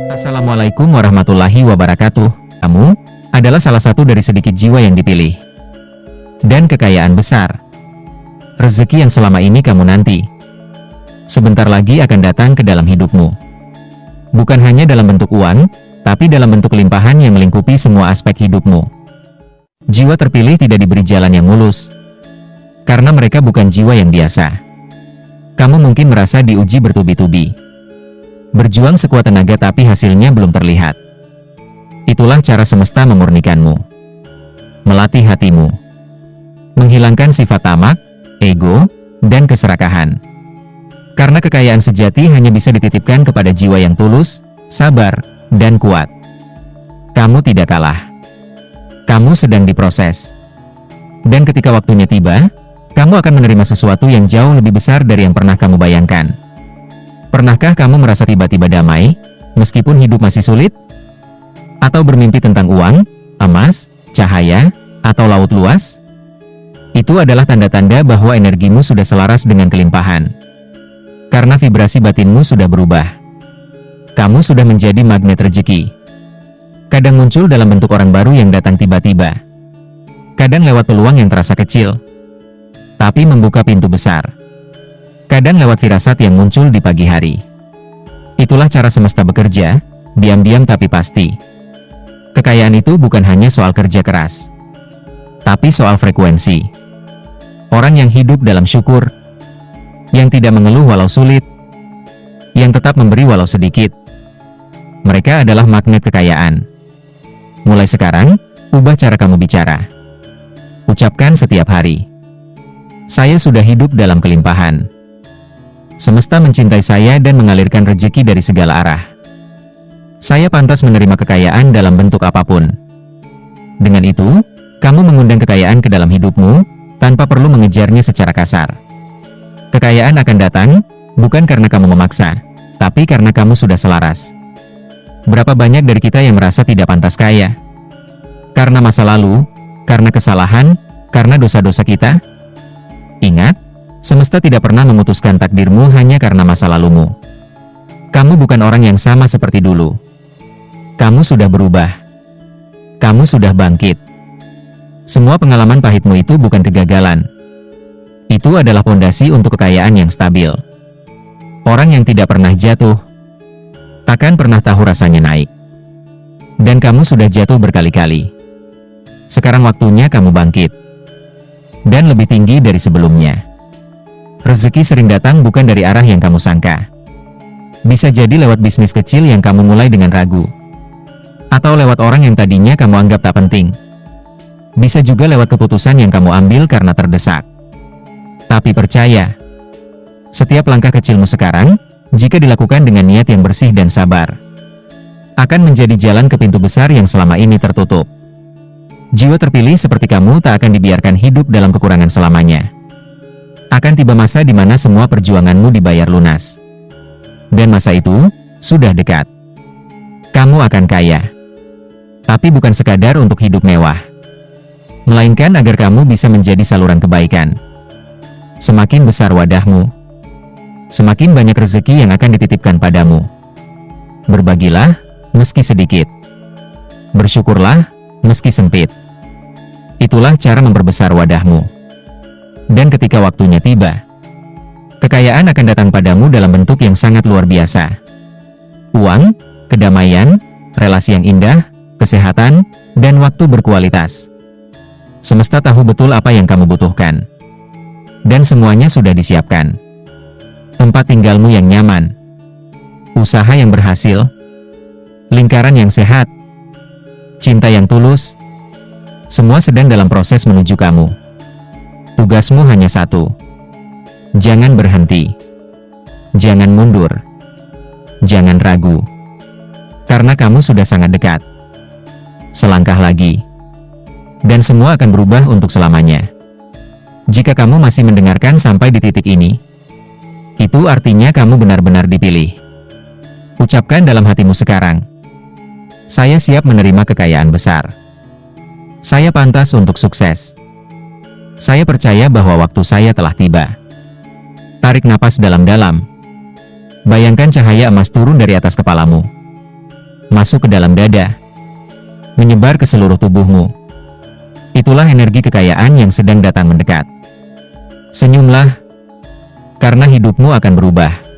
Assalamualaikum warahmatullahi wabarakatuh. Kamu adalah salah satu dari sedikit jiwa yang dipilih. Dan kekayaan besar, rezeki yang selama ini kamu nanti, sebentar lagi akan datang ke dalam hidupmu. Bukan hanya dalam bentuk uang, tapi dalam bentuk limpahan yang melingkupi semua aspek hidupmu. Jiwa terpilih tidak diberi jalan yang mulus, karena mereka bukan jiwa yang biasa. Kamu mungkin merasa diuji bertubi-tubi, berjuang sekuat tenaga tapi hasilnya belum terlihat. Itulah cara semesta memurnikanmu, melatih hatimu, menghilangkan sifat tamak, ego, dan keserakahan. Karena kekayaan sejati hanya bisa dititipkan kepada jiwa yang tulus, sabar, dan kuat. Kamu tidak kalah. Kamu sedang diproses. Dan ketika waktunya tiba, kamu akan menerima sesuatu yang jauh lebih besar dari yang pernah kamu bayangkan. Pernahkah kamu merasa tiba-tiba damai, meskipun hidup masih sulit? Atau bermimpi tentang uang, emas, cahaya, atau laut luas? Itu adalah tanda-tanda bahwa energimu sudah selaras dengan kelimpahan. Karena vibrasi batinmu sudah berubah. Kamu sudah menjadi magnet rezeki. Kadang muncul dalam bentuk orang baru yang datang tiba-tiba. Kadang lewat peluang yang terasa kecil, tapi membuka pintu besar. Kadang lewat firasat yang muncul di pagi hari. Itulah cara semesta bekerja, diam-diam tapi pasti. Kekayaan itu bukan hanya soal kerja keras, tapi soal frekuensi. Orang yang hidup dalam syukur, yang tidak mengeluh walau sulit, yang tetap memberi walau sedikit, mereka adalah magnet kekayaan. Mulai sekarang, ubah cara kamu bicara. Ucapkan setiap hari, "Saya sudah hidup dalam kelimpahan. Semesta mencintai saya dan mengalirkan rezeki dari segala arah. Saya pantas menerima kekayaan dalam bentuk apapun." Dengan itu, kamu mengundang kekayaan ke dalam hidupmu, tanpa perlu mengejarnya secara kasar. Kekayaan akan datang, bukan karena kamu memaksa, tapi karena kamu sudah selaras. Berapa banyak dari kita yang merasa tidak pantas kaya? Karena masa lalu, karena kesalahan, karena dosa-dosa kita? Ingat, semesta tidak pernah memutuskan takdirmu hanya karena masa lalumu. Kamu bukan orang yang sama seperti dulu. Kamu sudah berubah. Kamu sudah bangkit. Semua pengalaman pahitmu itu bukan kegagalan. Itu adalah fondasi untuk kekayaan yang stabil. Orang yang tidak pernah jatuh, takkan pernah tahu rasanya naik. Dan kamu sudah jatuh berkali-kali. Sekarang waktunya kamu bangkit. Dan lebih tinggi dari sebelumnya. Rezeki sering datang bukan dari arah yang kamu sangka. Bisa jadi lewat bisnis kecil yang kamu mulai dengan ragu. Atau lewat orang yang tadinya kamu anggap tak penting. Bisa juga lewat keputusan yang kamu ambil karena terdesak. Tapi percaya, setiap langkah kecilmu sekarang, jika dilakukan dengan niat yang bersih dan sabar, akan menjadi jalan ke pintu besar yang selama ini tertutup. Jiwa terpilih seperti kamu tak akan dibiarkan hidup dalam kekurangan selamanya. Akan tiba masa di mana semua perjuanganmu dibayar lunas. Dan masa itu sudah dekat. Kamu akan kaya. Tapi bukan sekadar untuk hidup mewah, melainkan agar kamu bisa menjadi saluran kebaikan. Semakin besar wadahmu, semakin banyak rezeki yang akan dititipkan padamu. Berbagilah, meski sedikit. Bersyukurlah, meski sempit. Itulah cara memperbesar wadahmu. Dan ketika waktunya tiba, kekayaan akan datang padamu dalam bentuk yang sangat luar biasa. Uang, kedamaian, relasi yang indah, kesehatan, dan waktu berkualitas. Semesta tahu betul apa yang kamu butuhkan. Dan semuanya sudah disiapkan. Tempat tinggalmu yang nyaman, usaha yang berhasil, lingkaran yang sehat, cinta yang tulus, semua sedang dalam proses menuju kamu. Tugasmu hanya satu. Jangan berhenti. Jangan mundur. Jangan ragu. Karena kamu sudah sangat dekat. Selangkah lagi, dan semua akan berubah untuk selamanya. Jika kamu masih mendengarkan sampai di titik ini, itu artinya kamu benar-benar dipilih. Ucapkan dalam hatimu sekarang, "Saya siap menerima kekayaan besar. Saya pantas untuk sukses. Saya percaya bahwa waktu saya telah tiba. Tarik napas dalam-dalam. Bayangkan cahaya emas turun dari atas kepalamu. Masuk ke dalam dada. Menyebar ke seluruh tubuhmu. Itulah energi kekayaan yang sedang datang mendekat. Senyumlah, karena hidupmu akan berubah.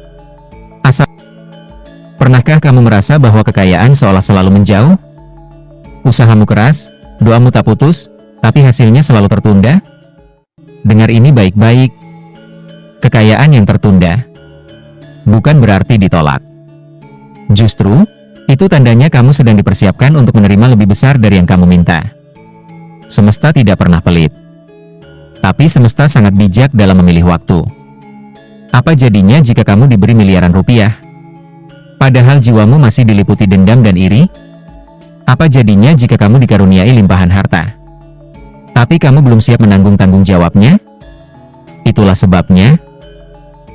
Pernahkah kamu merasa bahwa kekayaan seolah selalu menjauh? Usahamu keras, doamu tak putus, tapi hasilnya selalu tertunda? Dengar ini baik-baik. Kekayaan yang tertunda bukan berarti ditolak. Justru, itu tandanya kamu sedang dipersiapkan untuk menerima lebih besar dari yang kamu minta. Semesta tidak pernah pelit. Tapi semesta sangat bijak dalam memilih waktu. Apa jadinya jika kamu diberi miliaran rupiah? Padahal jiwamu masih diliputi dendam dan iri? Apa jadinya jika kamu dikaruniai limpahan harta? Tapi kamu belum siap menanggung tanggung jawabnya? Itulah sebabnya,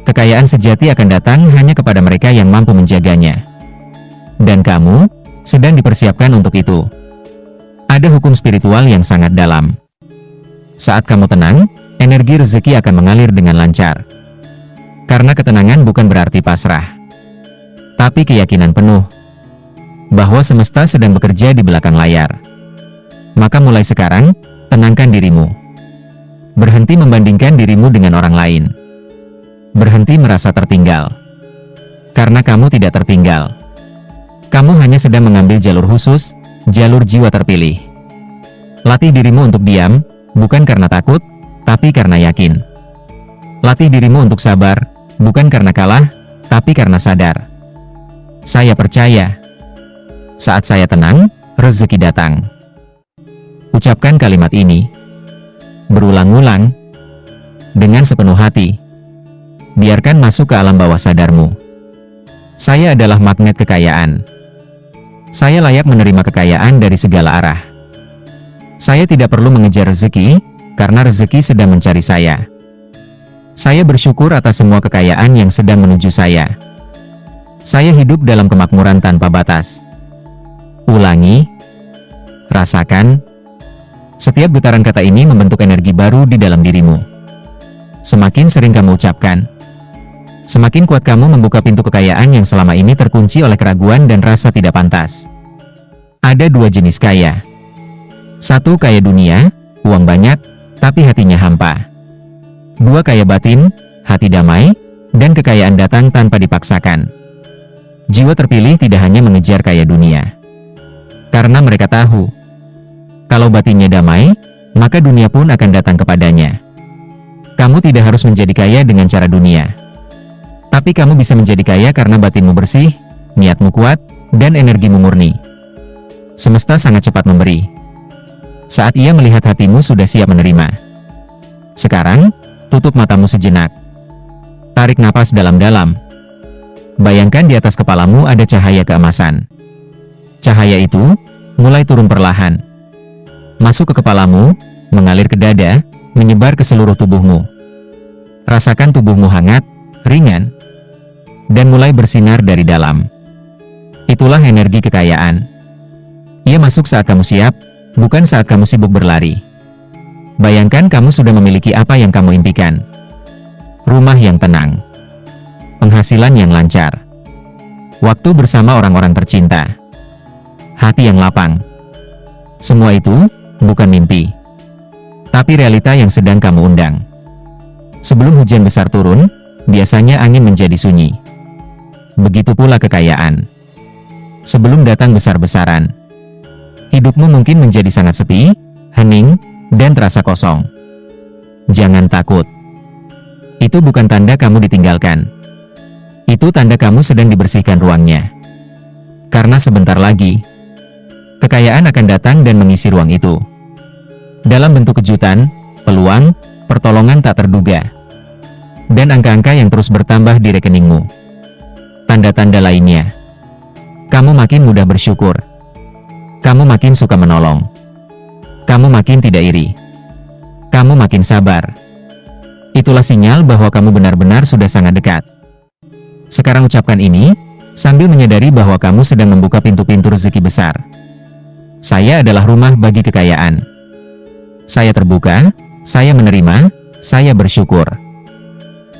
kekayaan sejati akan datang hanya kepada mereka yang mampu menjaganya. Dan kamu sedang dipersiapkan untuk itu. Ada hukum spiritual yang sangat dalam. Saat kamu tenang, energi rezeki akan mengalir dengan lancar. Karena ketenangan bukan berarti pasrah, tapi keyakinan penuh bahwa semesta sedang bekerja di belakang layar. Maka mulai sekarang, tenangkan dirimu. Berhenti membandingkan dirimu dengan orang lain. Berhenti merasa tertinggal. Karena kamu tidak tertinggal. Kamu hanya sedang mengambil jalur khusus, jalur jiwa terpilih. Latih dirimu untuk diam, bukan karena takut, tapi karena yakin. Latih dirimu untuk sabar, bukan karena kalah, tapi karena sadar. Saya percaya, saat saya tenang, rezeki datang. Ucapkan kalimat ini berulang-ulang dengan sepenuh hati. Biarkan masuk ke alam bawah sadarmu. Saya adalah magnet kekayaan. Saya layak menerima kekayaan dari segala arah. Saya tidak perlu mengejar rezeki, karena rezeki sedang mencari saya. Saya bersyukur atas semua kekayaan yang sedang menuju saya. Saya hidup dalam kemakmuran tanpa batas. Ulangi, rasakan. Setiap getaran kata ini membentuk energi baru di dalam dirimu. Semakin sering kamu ucapkan, semakin kuat kamu membuka pintu kekayaan yang selama ini terkunci oleh keraguan dan rasa tidak pantas. Ada dua jenis kaya. Satu kaya dunia, uang banyak, tapi hatinya hampa. Dua kaya batin, hati damai, dan kekayaan datang tanpa dipaksakan. Jiwa terpilih tidak hanya mengejar kaya dunia. Karena mereka tahu, kalau batinnya damai, maka dunia pun akan datang kepadanya. Kamu tidak harus menjadi kaya dengan cara dunia. Tapi kamu bisa menjadi kaya karena batinmu bersih, niatmu kuat, dan energimu murni. Semesta sangat cepat memberi. Saat ia melihat hatimu sudah siap menerima. Sekarang, tutup matamu sejenak. Tarik napas dalam-dalam. Bayangkan di atas kepalamu ada cahaya keemasan. Cahaya itu mulai turun perlahan. Masuk ke kepalamu, mengalir ke dada, menyebar ke seluruh tubuhmu. Rasakan tubuhmu hangat, ringan, dan mulai bersinar dari dalam. Itulah energi kekayaan. Ia masuk saat kamu siap, bukan saat kamu sibuk berlari. Bayangkan kamu sudah memiliki apa yang kamu impikan. Rumah yang tenang. Penghasilan yang lancar. Waktu bersama orang-orang tercinta. Hati yang lapang. Semua itu bukan mimpi, tapi realita yang sedang kamu undang. Sebelum hujan besar turun, biasanya angin menjadi sunyi. Begitu pula kekayaan. Sebelum datang besar-besaran, hidupmu mungkin menjadi sangat sepi, hening, dan terasa kosong. Jangan takut. Itu bukan tanda kamu ditinggalkan. Itu tanda kamu sedang dibersihkan ruangnya. Karena sebentar lagi, kekayaan akan datang dan mengisi ruang itu. Dalam bentuk kejutan, peluang, pertolongan tak terduga, dan angka-angka yang terus bertambah di rekeningmu. Tanda-tanda lainnya. Kamu makin mudah bersyukur. Kamu makin suka menolong. Kamu makin tidak iri. Kamu makin sabar. Itulah sinyal bahwa kamu benar-benar sudah sangat dekat. Sekarang ucapkan ini, sambil menyadari bahwa kamu sedang membuka pintu-pintu rezeki besar. Saya adalah rumah bagi kekayaan. Saya terbuka, Saya menerima, saya bersyukur.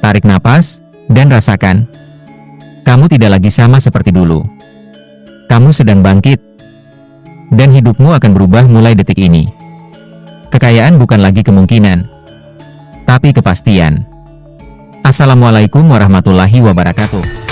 Tarik napas, dan rasakan. Kamu tidak lagi sama seperti dulu. Kamu sedang bangkit. Dan hidupmu akan berubah mulai detik ini. Kekayaan bukan lagi kemungkinan, tapi kepastian. Assalamualaikum warahmatullahi wabarakatuh.